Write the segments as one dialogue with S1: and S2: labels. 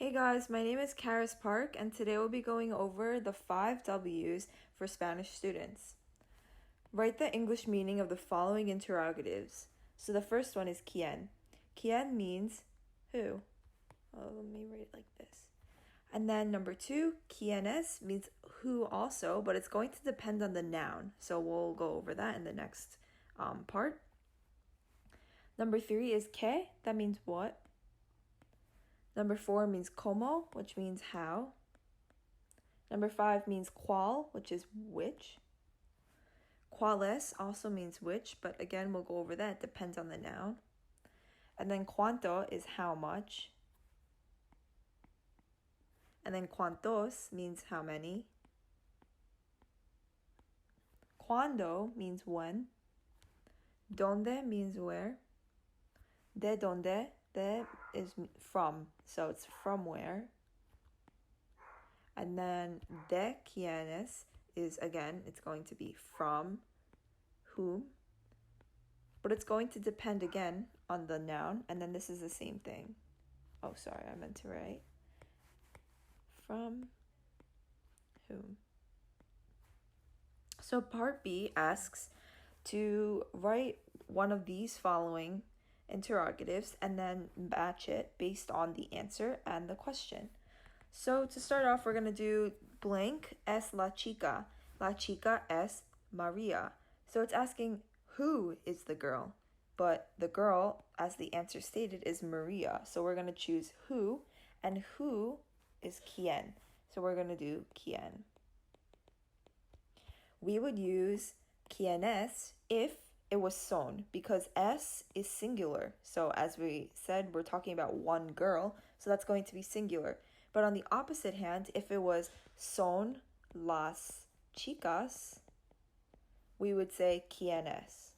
S1: Hey guys, my name is Karis Park, and today we'll be going over the 5 W's for Spanish students. Write the English meaning of the following interrogatives. So the first one is ¿quién? ¿Quién means who? Oh, let me write it like this. And then number 2, ¿quiénes means who also, but it's going to depend on the noun. So we'll go over that in the next part. Number 3 is ¿qué? That means what? Number 4 means como, which means how. Number 5 means cuál, which is which. Cuáles also means which, but again, we'll go over that. It depends on the noun. And then cuánto is how much. And then cuántos means how many. Cuándo means when. Dónde means where. De dónde, de is from, so it's from where. And then de quiénes is, again, it's going to be from whom. But it's going to depend again on the noun, and then this is the same thing. Oh, sorry, I meant to write from whom. So part B asks to write one of these following interrogatives and then match it based on the answer and the question. So to start off, we're going to do blank es la chica. La chica es Maria. So it's asking who is the girl, but the girl, as the answer stated, is Maria. So we're going to choose who, and who is quién. So we're going to do quién. We would use quiénes if it was son, because es is singular. So as we said, we're talking about one girl, so that's going to be singular. But on the opposite hand, if it was son las chicas, we would say quiénes.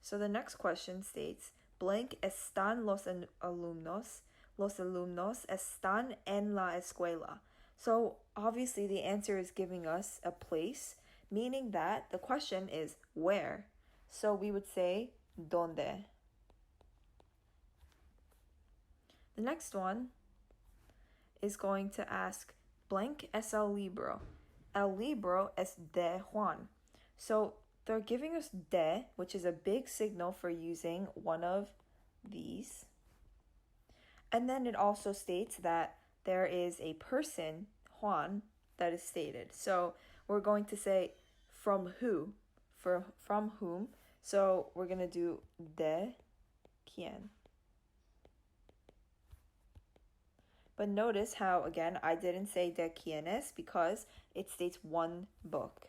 S1: So the next question states, blank están los alumnos. Los alumnos están en la escuela. So obviously the answer is giving us a place, meaning that the question is where. So we would say ¿dónde? The next one is going to ask blank es el libro. El libro es de Juan. So they're giving us de, which is a big signal for using one of these. And then it also states that there is a person, Juan, that is stated. So we're going to say from who, from whom. So we're going to do de quién. But notice how, again, I didn't say de quiénes because it states one book.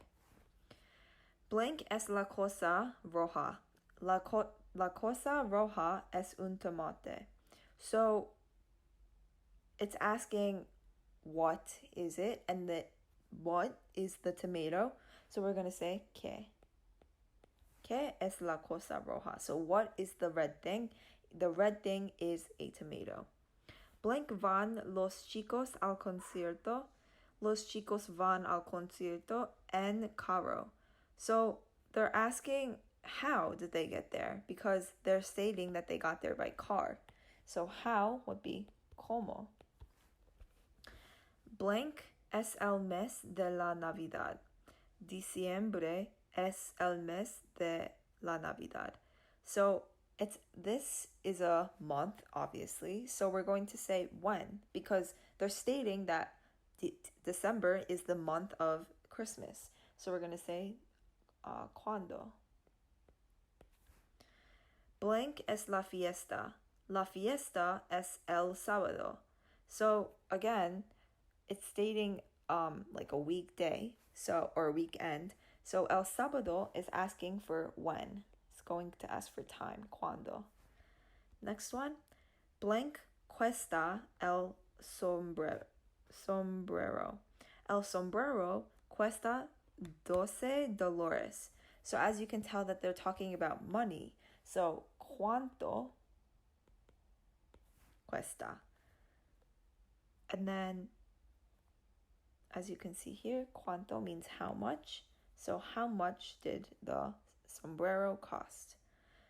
S1: Blank es la cosa roja. La cosa roja es un tomate. So it's asking what is it, and the what is the tomato. So we're going to say que. ¿Qué es la cosa roja? So what is the red thing? The red thing is a tomato. Blank van los chicos al concierto. Los chicos van al concierto en carro. So they're asking how did they get there, because they're stating that they got there by car. So how would be como. Blank es el mes de la Navidad. Diciembre es el mes de la Navidad. So this is a month, obviously. So we're going to say when, because they're stating that December is the month of Christmas. So we're going to say cuando. Blank es la fiesta. La fiesta es el sábado. So again, it's stating like a weekday, so, or a weekend. So el sábado is asking for when. It's going to ask for time, cuando. Next one, blank cuesta el sombrero. El sombrero cuesta $12. So as you can tell that they're talking about money. So cuánto cuesta. And then as you can see here, cuánto means how much. So how much did the sombrero cost?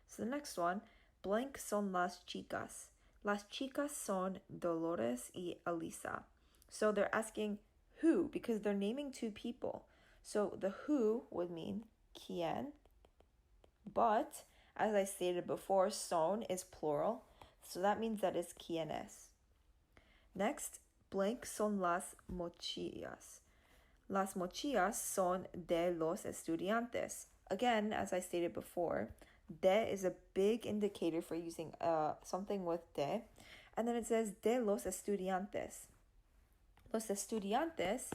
S1: So the next one, blank son las chicas. Las chicas son Dolores y Elisa. So they're asking who, because they're naming two people. So the who would mean quién, but as I stated before, son is plural, so that means that it's quiénes. Next, blank son las mochillas. Las mochillas son de los estudiantes. Again, as I stated before, de is a big indicator for using something with de. And then it says de los estudiantes. Los estudiantes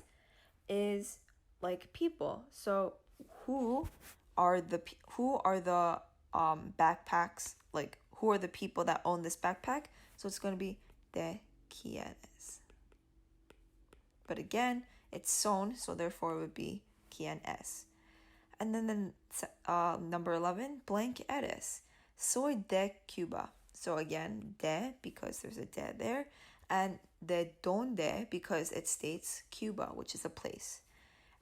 S1: is like people. So who are the backpacks? Like who are the people that own this backpack? So it's going to be de quienes. But again, it's son, so therefore it would be quién es. And then number 11, blank eres. Soy de Cuba. So again, de because there's a de there, and de donde because it states Cuba, which is a place.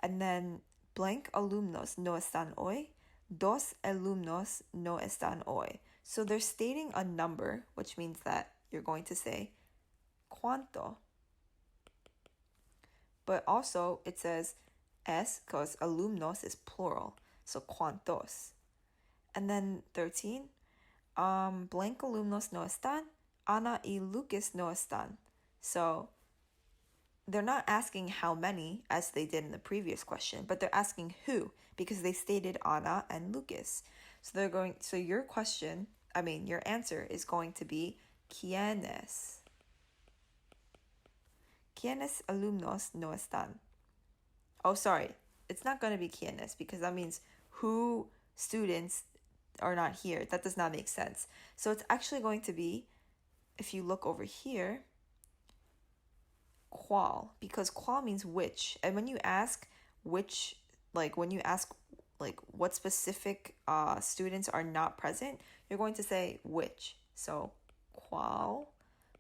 S1: And then blank alumnos no están hoy. Dos alumnos no están hoy. So they're stating a number, which means that you're going to say cuánto. But also it says es because alumnos is plural, so cuántos. And then 13, blank alumnos no están, Ana y Lucas no están. So they're not asking how many as they did in the previous question, but they're asking who because they stated Ana and Lucas. So your answer is going to be quiénes. ¿Quiénes alumnos no están? Oh, sorry. It's not going to be quiénes because that means who students are not here. That does not make sense. So it's actually going to be, if you look over here, cuál, because cuál means which. And when you ask which, what specific students are not present, you're going to say which. So cuál,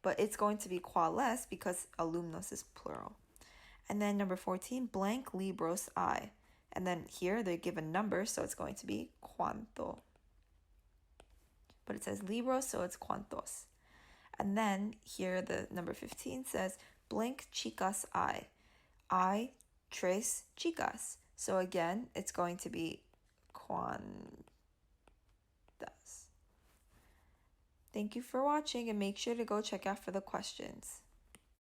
S1: but it's going to be cuáles because alumnos is plural. And then number 14, blank libros hay. And then here they give a number, so it's going to be cuánto. But it says libros, so it's cuántos. And then here the number 15 says blank chicas hay. Hay tres chicas. So again, it's going to be cuántas. Thank you for watching and make sure to go check out for the questions.